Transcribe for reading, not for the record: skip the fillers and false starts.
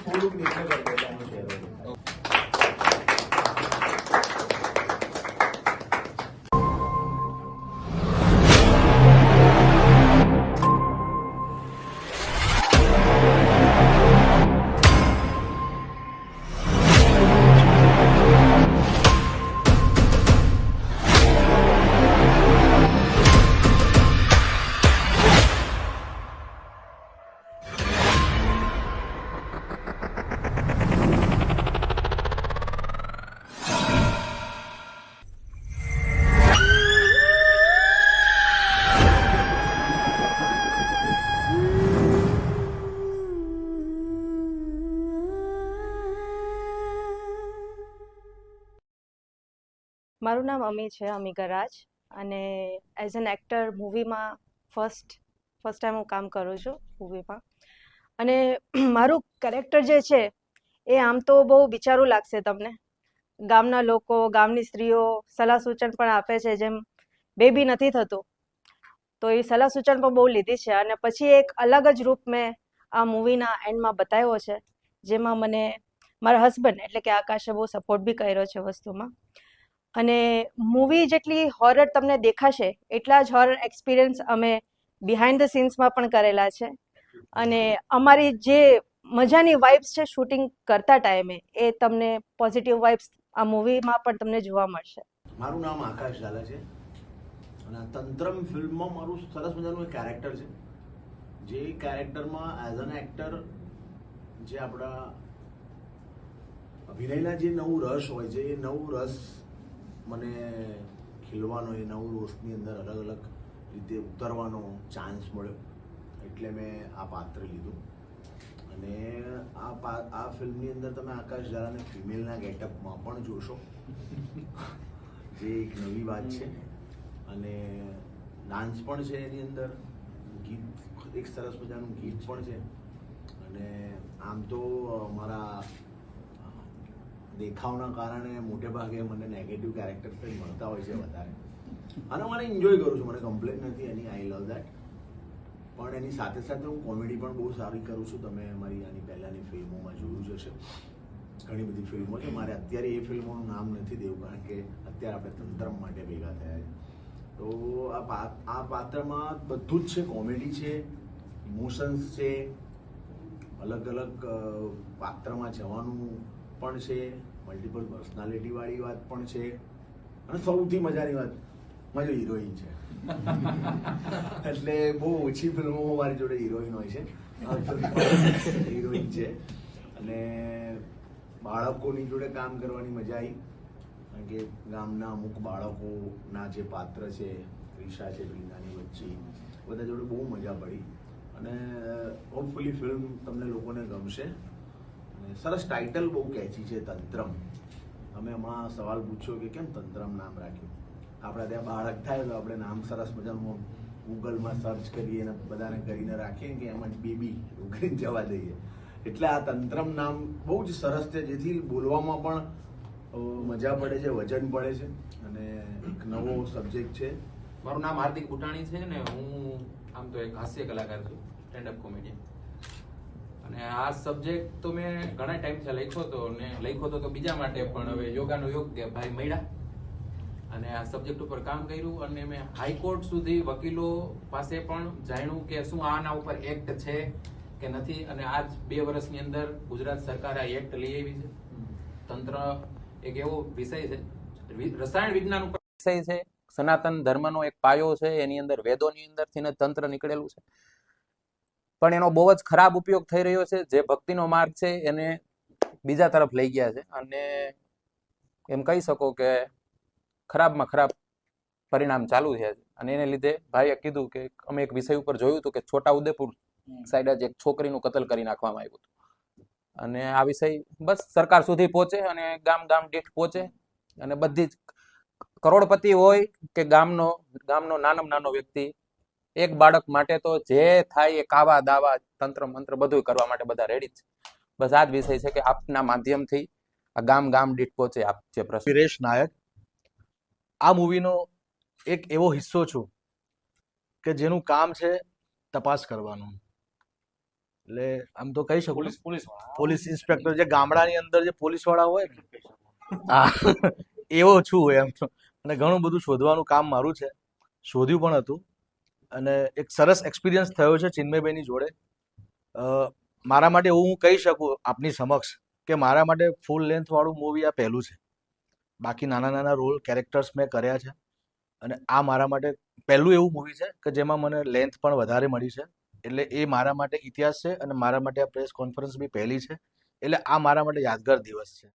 થોડુંક નીચે કરી દેવાનું છે. મારું નામ અમી છે, અમિકા રાજ, અને એઝ એન એક્ટર મૂવીમાં ફર્સ્ટ ટાઈમ હું કામ કરું છું મૂવીમાં. અને મારું કેરેક્ટર જે છે એ આમ તો બહુ બિચારું લાગશે તમને. ગામના લોકો, ગામની સ્ત્રીઓ સલાહ સૂચન પણ આપે છે, જેમ બેબી નથી થતું તો એ સલાહ સૂચન પણ બહુ લીધી છે. અને પછી એક અલગ જ રૂપ મેં આ મૂવીના એન્ડમાં બતાવ્યો છે, જેમાં મને મારા હસબન્ડ એટલે કે આકાશે બહુ સપોર્ટ બી કર્યો છે વસ્તુમાં. અને મૂવી જેટલી હોરર તમને દેખાશે એટલા જ હોરર એક્સપિરિયન્સ અમે બિહાઇન્ડ ધ સીન્સમાં પણ કરેલા છે. અને અમારી જે મજાની વાઇબ્સ છે શૂટિંગ કરતા ટાઈમે, એ તમને પોઝિટિવ વાઇબ્સ આ મૂવીમાં પણ તમને જોવા મળશે. મારું નામ આકાશ ઝાલા છે અને આ તંત્રમ ફિલ્મમાં મારું સરસ મજાનું એક કેરેક્ટર છે, જે કેરેક્ટરમાં એઝ એન એક્ટર જે આપણા અભિનયના જે નવું રસ હોય છે, એ નવું રસ મને ખીલવાનો, એ નવું રોષની અંદર અલગ અલગ રીતે ઉતરવાનો ચાન્સ મળ્યો, એટલે મેં આ પાત્ર લીધું. અને આ ફિલ્મની અંદર તમે આકાશ ઝાલાને ફિમેલના ગેટઅપમાં પણ જોશો, જે એક નવી વાત છે. અને ડાન્સ પણ છે એની અંદર, ગીત, એક સરસ મજાનું ગીત પણ છે. અને આમ તો મારા દેખાવના કારણે મોટે ભાગે મને નેગેટિવ કેરેક્ટર કંઈ મળતા હોય છે વધારે, અને મને એન્જોય કરું છું, મને કમ્પ્લેન નથી એની, આઈ લવ દેટ. પણ એની સાથે સાથે હું કોમેડી પણ બહુ સારી કરું છું. તમે મારી આની પહેલાંની ફિલ્મોમાં જોયું જ હશે, ઘણી બધી ફિલ્મો છે. મારે અત્યારે એ ફિલ્મોનું નામ નથી દેવું, કારણ કે અત્યારે આપણે તંત્રમ માટે ભેગા થયા છે. તો આ પાત્રમાં બધું જ છે, કોમેડી છે, ઇમોશન્સ છે, અલગ અલગ પાત્રમાં જવાનું પણ છે, મલ્ટિપલ પર્સનાલિટીવાળી વાત પણ છે, અને સૌથી મજાની વાત મારી હિરોઈન છે. એટલે બહુ ઓછી ફિલ્મોમાં મારી જોડે હિરોઈન હોય છે, હિરોઈન છે. અને બાળકોની જોડે કામ કરવાની મજા આવી, કારણ કે ગામના અમુક બાળકોના જે પાત્ર છે, રિશા છે, બીનાની વચ્ચે, બધા જોડે બહુ મજા પડી. અને હોપફુલી ફિલ્મ તમને લોકોને ગમશે. અને સરસ ટાઇટલ બહુ કેચી છે, તંત્રમ. તમે હમણાં સવાલ પૂછ્યો કે કેમ તંત્રમ નામ રાખ્યું. આપણા ત્યાં બાળક થાય તો આપણે નામ સરસ મજાનું ગૂગલમાં સર્ચ કરીએ અને બધાને કરીને રાખીએ કે એમાં બેબી એવું કરીને જવા દઈએ. એટલે આ તંત્રમ નામ બહુ જ સરસ છે, જેથી બોલવામાં પણ મજા પડે છે, વજન પડે છે, અને એક નવો સબ્જેક્ટ છે. મારું નામ હાર્દિક બુટાણી છે ને હું આમ તો એક હાસ્ય કલાકાર છું, સ્ટેન્ડઅપ કોમેડિયન. અને આ સબ્જેક્ટ તો મેં ઘણા ટાઈમથી લખ્યો હતો તો બીજા માટે, પણ હવે યોગાનો યોગ કે ભાઈ મળ્યા અને આ સબ્જેક્ટ ઉપર કામ કર્યું. અને મેં હાઈકોર્ટ સુધી વકીલો પાસે પણ જાણ્યું કે શું આના ઉપર એક્ટ છે કે નથી. અને આજ 2 વર્ષની અંદર ગુજરાત સરકાર આ એક્ટ લઈ આવી છે. તંત્ર એક એવો વિષય છે, રસાયણ વિજ્ઞાન ઉપર વિષય છે, સનાતન ધર્મનો એક પાયો છે, એની અંદર વેદોની અંદરથી તંત્ર નીકળેલું છે. પણ એનો બહુ જ ખરાબ ઉપયોગ થઈ રહ્યો છે. જે ભક્તિનો માર્ગ છે એને બીજા તરફ લઈ ગયા છે, અને એમ કહી શકો કે ખરાબમાં ખરાબ પરિણામ ચાલુ છે. અને એને લીધે ભાઈએ કીધું કે અમે એક વિષય ઉપર જોયું હતું કે છોટા ઉદેપુર સાઈડ જ એક છોકરીનું કતલ કરી નાખવામાં આવ્યું હતું. અને આ વિષય બસ સરકાર સુધી પહોંચે અને ગામ દીઠ પહોંચે, અને બધી જ કરોડપતિ હોય કે ગામનો નાનો વ્યક્તિ, એક બાળક માટે તો જે થાય એ કાવા દાવા તંત્ર મંત્ર બધું કરવા માટે બધા રેડી છે. બસ આ જ વિષય છે કે આપના માધ્યમથી આ ગામ દીઠ પહોંચે. આપ જે પ્રશ્ન. વિરેશ નાયક આ મૂવીનો એક એવો હિસ્સો છું કે જેનું કામ છે તપાસ કરવાનું. એટલે આમ તો કહી શકું પોલીસ પોલીસ ઇન્સ્પેક્ટર જે ગામડાની અંદર જે પોલીસ વાળા હોય ને હા એવો છું એમ. અને ઘણું બધું શોધવાનું કામ મારું છે, શોધ્યું પણ હતું અને એક સરસ એક્સપિરિયન્સ થયો છે ચિન્મયભાઈની જોડે. મારા માટે એવું હું કહી શકું આપની સમક્ષ કે મારા માટે ફૂલ લેન્થ વાળું મૂવી આ પહેલું છે. બાકી નાના નાના રોલ કેરેક્ટર્સ મેં કર્યા છે અને આ મારા માટે પહેલું એવું મૂવી છે કે જેમાં મને લેન્થ પણ વધારે મળી છે. એટલે એ મારા માટે ઇતિહાસ છે અને મારા માટે આ પ્રેસ કોન્ફરન્સ બી પહેલી છે. એટલે આ મારા માટે યાદગાર દિવસ છે.